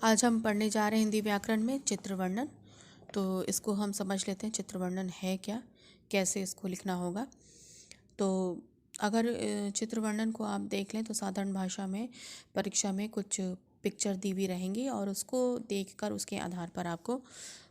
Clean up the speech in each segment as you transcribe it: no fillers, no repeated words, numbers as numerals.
आज हम पढ़ने जा रहे हैं हिंदी व्याकरण में चित्र वर्णन। तो इसको हम समझ लेते हैं चित्र वर्णन है क्या, कैसे इसको लिखना होगा। तो अगर चित्र वर्णन को आप देख लें तो साधारण भाषा में परीक्षा में कुछ पिक्चर दी हुई रहेंगी और उसको देखकर उसके आधार पर आपको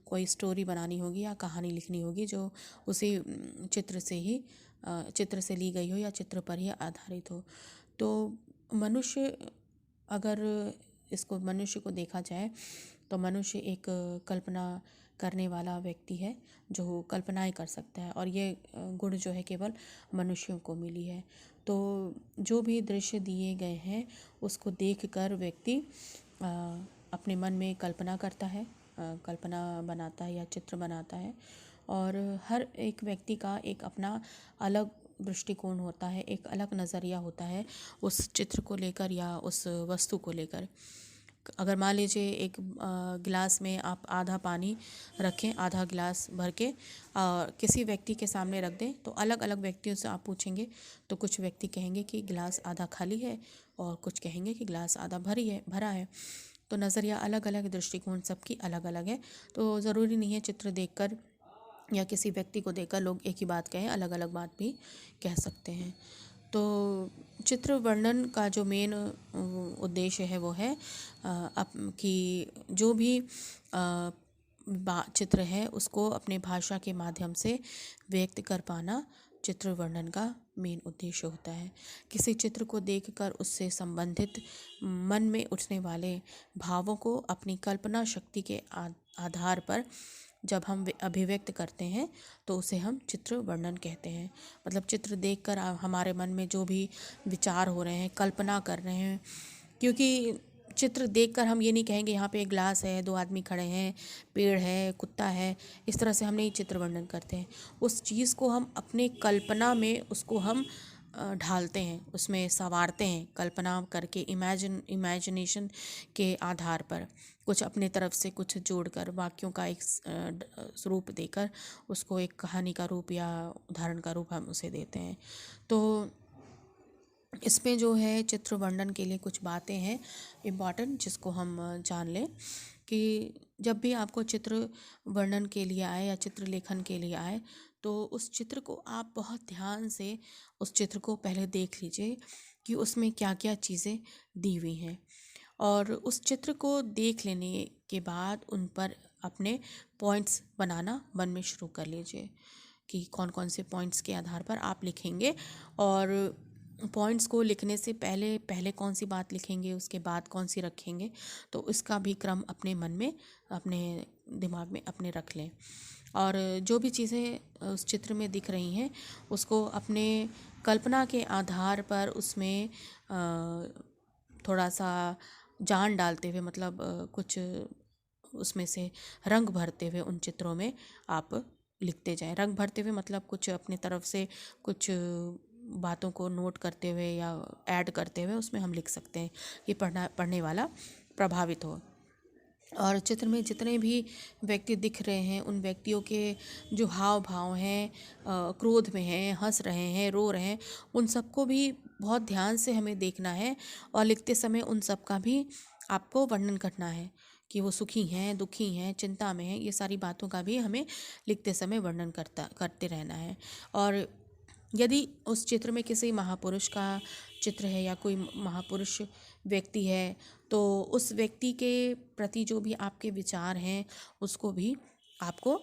कोई स्टोरी बनानी होगी या कहानी लिखनी होगी जो उसी चित्र से ली गई हो या चित्र पर ही आधारित हो। तो मनुष्य, अगर इसको मनुष्य को देखा जाए तो मनुष्य एक कल्पना करने वाला व्यक्ति है जो कल्पनाएं कर सकता है, और ये गुण जो है केवल मनुष्यों को मिली है। तो जो भी दृश्य दिए गए हैं उसको देखकर व्यक्ति अपने मन में कल्पना करता है, कल्पना बनाता है या चित्र बनाता है। और हर एक व्यक्ति का एक अपना अलग दृष्टिकोण होता है, एक अलग नज़रिया होता है उस चित्र को लेकर या उस वस्तु को लेकर। अगर मान लीजिए एक गिलास में आप आधा पानी रखें, आधा गिलास भर के किसी व्यक्ति के सामने रख दें, तो अलग अलग व्यक्तियों से आप पूछेंगे तो कुछ व्यक्ति कहेंगे कि गिलास आधा खाली है और कुछ कहेंगे कि गिलास आधा भरा है। तो नज़रिया अलग अलग, दृष्टिकोण सबकी अलग अलग है। तो ज़रूरी नहीं है चित्र देखकर या किसी व्यक्ति को देखकर लोग एक ही बात कहें, अलग अलग बात भी कह सकते हैं। तो चित्र वर्णन का जो मेन उद्देश्य है वो है कि जो भी चित्र है उसको अपने भाषा के माध्यम से व्यक्त कर पाना चित्र वर्णन का मेन उद्देश्य होता है। किसी चित्र को देखकर उससे संबंधित मन में उठने वाले भावों को अपनी कल्पना शक्ति के आधार पर जब हम अभिव्यक्त करते हैं तो उसे हम चित्र वर्णन कहते हैं। मतलब चित्र देखकर हमारे मन में जो भी विचार हो रहे हैं, कल्पना कर रहे हैं, क्योंकि चित्र देखकर हम ये नहीं कहेंगे यहाँ पे एक ग्लास है, दो आदमी खड़े हैं, पेड़ है, कुत्ता है, इस तरह से हम नहीं चित्र वर्णन करते हैं। उस चीज़ को हम अपने कल्पना में उसको हम ढालते हैं, उसमें संवारते हैं, कल्पना करके इमेजिनेशन के आधार पर कुछ अपने तरफ से कुछ जोड़कर वाक्यों का एक स्वरूप देकर उसको एक कहानी का रूप या उदाहरण का रूप हम उसे देते हैं। तो इसमें जो है चित्र वर्णन के लिए कुछ बातें हैं इम्पॉर्टेंट, जिसको हम जान लें कि जब भी आपको चित्र वर्णन के लिए आए या चित्र लेखन के लिए आए तो उस चित्र को आप बहुत ध्यान से उस चित्र को पहले देख लीजिए कि उसमें क्या क्या चीज़ें दी हुई हैं, और उस चित्र को देख लेने के बाद उन पर अपने पॉइंट्स बनाना मन में शुरू कर लीजिए कि कौन कौन से पॉइंट्स के आधार पर आप लिखेंगे। और पॉइंट्स को लिखने से पहले पहले कौन सी बात लिखेंगे, उसके बाद कौन सी रखेंगे, तो इसका भी क्रम अपने मन में, अपने दिमाग में अपने रख लें। और जो भी चीज़ें उस चित्र में दिख रही हैं उसको अपने कल्पना के आधार पर उसमें थोड़ा सा जान डालते हुए, मतलब कुछ उसमें से रंग भरते हुए उन चित्रों में आप लिखते जाएं। रंग भरते हुए मतलब कुछ अपने तरफ से कुछ बातों को नोट करते हुए या ऐड करते हुए उसमें हम लिख सकते हैं कि पढ़ने वाला प्रभावित हो। और चित्र में जितने भी व्यक्ति दिख रहे हैं उन व्यक्तियों के जो हाव भाव हैं, क्रोध में हैं, हंस रहे हैं, रो रहे हैं, उन सबको भी बहुत ध्यान से हमें देखना है। और लिखते समय उन सब का भी आपको वर्णन करना है कि वो सुखी हैं, दुखी हैं, चिंता में हैं, ये सारी बातों का भी हमें लिखते समय वर्णन करते रहना है। और यदि उस चित्र में किसी महापुरुष का चित्र है या कोई महापुरुष व्यक्ति है तो उस व्यक्ति के प्रति जो भी आपके विचार हैं उसको भी आपको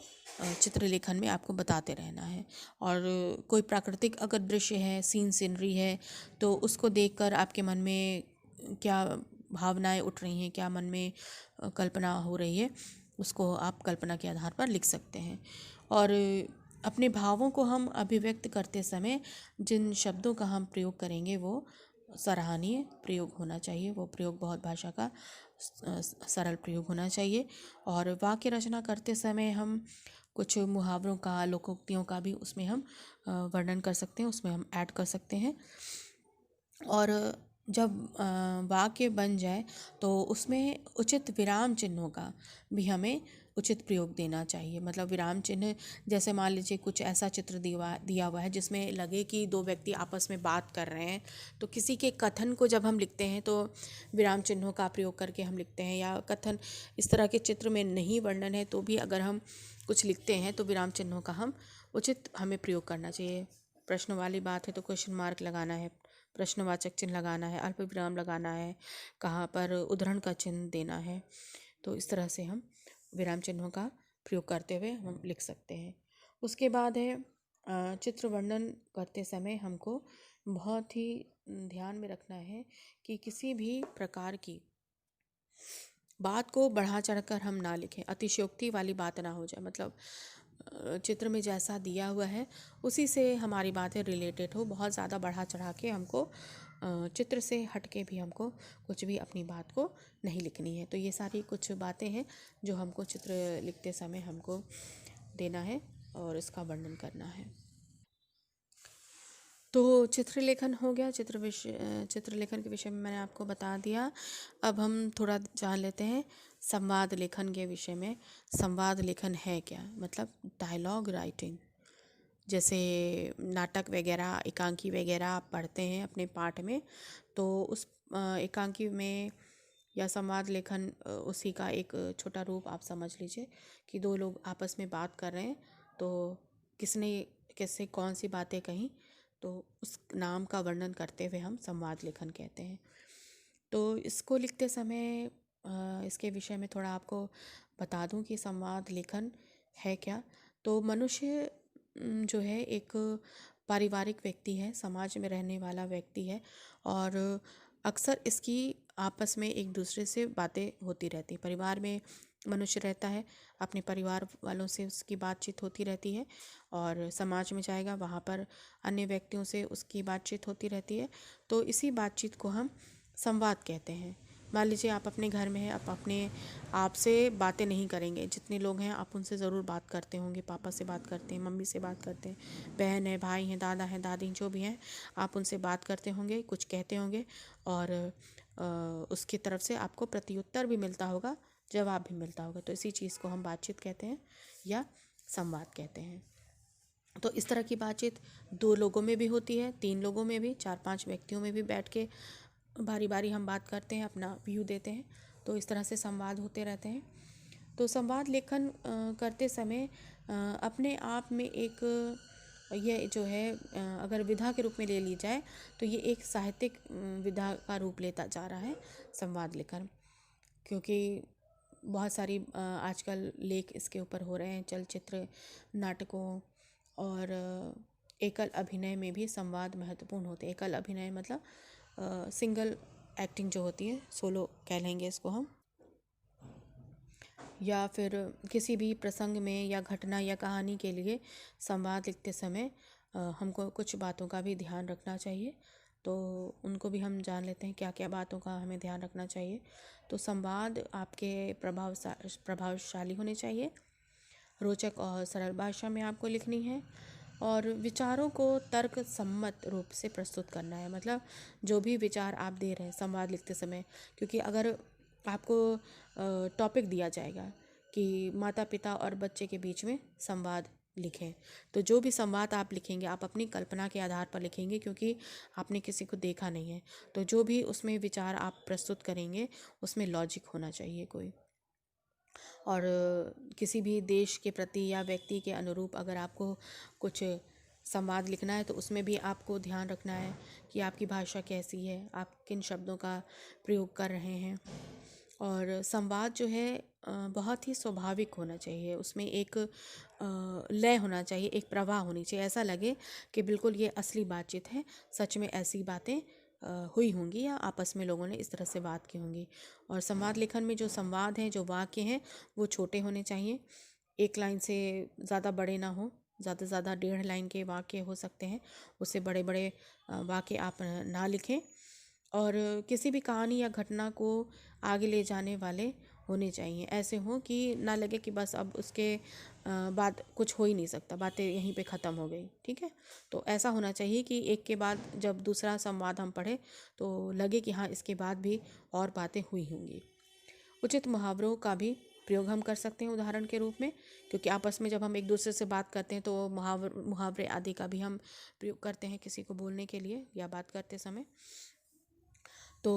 चित्रलेखन में आपको बताते रहना है। और कोई प्राकृतिक अगर दृश्य है, सीनरी है, तो उसको देखकर आपके मन में क्या भावनाएं उठ रही हैं, क्या मन में कल्पना हो रही है, उसको आप कल्पना के आधार पर लिख सकते हैं। और अपने भावों को हम अभिव्यक्त करते समय जिन शब्दों का हम प्रयोग करेंगे वो सराहनीय प्रयोग होना चाहिए, वो प्रयोग बहुत भाषा का सरल प्रयोग होना चाहिए। और वाक्य रचना करते समय हम कुछ मुहावरों का, लोकोक्तियों का भी उसमें हम वर्णन कर सकते हैं, उसमें हम ऐड कर सकते हैं। और जब वाक्य बन जाए तो उसमें उचित विराम चिन्हों का भी हमें उचित प्रयोग देना चाहिए। मतलब विराम चिन्ह, जैसे मान लीजिए कुछ ऐसा चित्र दिया हुआ है जिसमें लगे कि दो व्यक्ति आपस में बात कर रहे हैं, तो किसी के कथन को जब हम लिखते हैं तो विराम चिन्हों का प्रयोग करके हम लिखते हैं। या कथन इस तरह के चित्र में नहीं वर्णन है तो भी अगर हम कुछ लिखते हैं तो विराम चिन्हों का उचित हमें प्रयोग करना चाहिए। प्रश्न वाली बात है तो क्वेश्चन मार्क लगाना है, प्रश्नवाचक चिन्ह लगाना है, अल्प विराम लगाना है, कहाँ पर उद्धरण का चिन्ह देना है। तो इस तरह से हम विराम चिन्हों का प्रयोग करते हुए हम लिख सकते हैं। उसके बाद है चित्र वर्णन करते समय हमको बहुत ही ध्यान में रखना है कि किसी भी प्रकार की बात को बढ़ा चढ़कर हम ना लिखें, अतिशयोक्ति वाली बात ना हो जाए। मतलब चित्र में जैसा दिया हुआ है उसी से हमारी बातें रिलेटेड हो, बहुत ज़्यादा बढ़ा चढ़ा के हमको चित्र से हट के भी हमको कुछ भी अपनी बात को नहीं लिखनी है। तो ये सारी कुछ बातें हैं जो हमको चित्र लिखते समय हमको देना है और इसका वर्णन करना है। तो चित्रलेखन हो गया, चित्रलेखन के विषय में मैंने आपको बता दिया। अब हम थोड़ा जान लेते हैं संवाद लेखन के विषय में। संवाद लेखन है क्या? मतलब डायलॉग राइटिंग। जैसे नाटक वगैरह, एकांकी वगैरह आप पढ़ते हैं अपने पाठ में, तो उस एकांकी में या संवाद लेखन उसी का एक छोटा रूप आप समझ लीजिए कि दो लोग आपस में बात कर रहे हैं, तो किसने किससे कौन सी बातें कहीं, तो उस नाम का वर्णन करते हुए हम संवाद लेखन कहते हैं। तो इसको लिखते समय इसके विषय में थोड़ा आपको बता दूं कि संवाद लेखन है क्या। तो मनुष्य जो है एक पारिवारिक व्यक्ति है, समाज में रहने वाला व्यक्ति है, और अक्सर इसकी आपस में एक दूसरे से बातें होती रहती। परिवार में मनुष्य रहता है, अपने परिवार वालों से उसकी बातचीत होती रहती है, और समाज में जाएगा वहाँ पर अन्य व्यक्तियों से उसकी बातचीत होती रहती है। तो इसी बातचीत को हम संवाद कहते हैं। मान लीजिए आप अपने घर में हैं, आप अपने आप से बातें नहीं करेंगे, जितने लोग हैं आप उनसे ज़रूर बात करते होंगे। पापा से बात करते हैं, मम्मी से बात करते हैं, बहन है, भाई हैं, दादा हैं, दादी जो भी हैं, आप उनसे बात करते होंगे, कुछ कहते होंगे, और उसकी तरफ से आपको प्रत्युत्तर भी मिलता होगा, जवाब भी मिलता होगा। तो इसी चीज़ को हम बातचीत कहते हैं या संवाद कहते हैं। तो इस तरह की बातचीत दो लोगों में भी होती है, तीन लोगों में भी, चार पांच व्यक्तियों में भी बैठ के बारी बारी हम बात करते हैं, अपना व्यू देते हैं। तो इस तरह से संवाद होते रहते हैं। तो संवाद लेखन करते समय अपने आप में एक ये जो है अगर विधा के रूप में ले ली जाए तो ये एक साहित्यिक विधा का रूप लेता जा रहा है संवाद लेखन। क्योंकि बहुत सारी आजकल लेख इसके ऊपर हो रहे हैं, चलचित्र, नाटकों और एकल अभिनय में भी संवाद महत्वपूर्ण होते हैं। एकल अभिनय मतलब सिंगल एक्टिंग जो होती है, सोलो कह लेंगे इसको हम। या फिर किसी भी प्रसंग में या घटना या कहानी के लिए संवाद लिखते समय हमको कुछ बातों का भी ध्यान रखना चाहिए। तो उनको भी हम जान लेते हैं क्या क्या बातों का हमें ध्यान रखना चाहिए। तो संवाद आपके प्रभावशाली होने चाहिए, रोचक और सरल भाषा में आपको लिखनी है, और विचारों को तर्क सम्मत रूप से प्रस्तुत करना है। मतलब जो भी विचार आप दे रहे हैं संवाद लिखते समय, क्योंकि अगर आपको टॉपिक दिया जाएगा कि माता पिता और बच्चे के बीच में संवाद लिखें, तो जो भी संवाद आप लिखेंगे आप अपनी कल्पना के आधार पर लिखेंगे, क्योंकि आपने किसी को देखा नहीं है। तो जो भी उसमें विचार आप प्रस्तुत करेंगे उसमें लॉजिक होना चाहिए कोई। और किसी भी देश के प्रति या व्यक्ति के अनुरूप अगर आपको कुछ संवाद लिखना है तो उसमें भी आपको ध्यान रखना है कि आपकी भाषा कैसी है, आप किन शब्दों का प्रयोग कर रहे हैं। और संवाद जो है बहुत ही स्वाभाविक होना चाहिए, उसमें एक लय होना चाहिए, एक प्रवाह होनी चाहिए, ऐसा लगे कि बिल्कुल ये असली बातचीत है, सच में ऐसी बातें हुई होंगी या आपस में लोगों ने इस तरह से बात की होंगी। और संवाद लेखन में जो संवाद हैं, जो वाक्य हैं, वो छोटे होने चाहिए, एक लाइन से ज़्यादा बड़े ना हो। ज़्यादा से ज़्यादा 1.5 लाइन के वाक्य हो सकते हैं, उससे बड़े बड़े वाक्य आप ना लिखें। और किसी भी कहानी या घटना को आगे ले जाने वाले होने चाहिए, ऐसे हों कि ना लगे कि बस अब उसके बाद कुछ हो ही नहीं सकता, बातें यहीं पे ख़त्म हो गई। ठीक है, तो ऐसा होना चाहिए कि एक के बाद जब दूसरा संवाद हम पढ़े तो लगे कि हाँ इसके बाद भी और बातें हुई होंगी। उचित मुहावरों का भी प्रयोग हम कर सकते हैं उदाहरण के रूप में, क्योंकि आपस में जब हम एक दूसरे से बात करते हैं तो मुहावरे आदि का भी हम प्रयोग करते हैं किसी को बोलने के लिए या बात करते समय। तो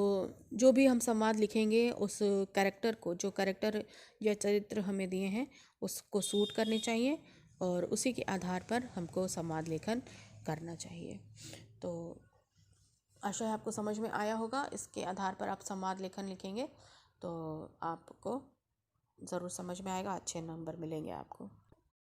जो भी हम संवाद लिखेंगे उस कैरेक्टर को, जो कैरेक्टर या चरित्र हमें दिए हैं उसको सूट करने चाहिए और उसी के आधार पर हमको संवाद लेखन करना चाहिए। तो आशा है आपको समझ में आया होगा। इसके आधार पर आप संवाद लेखन लिखेंगे तो आपको ज़रूर समझ में आएगा, अच्छे नंबर मिलेंगे आपको।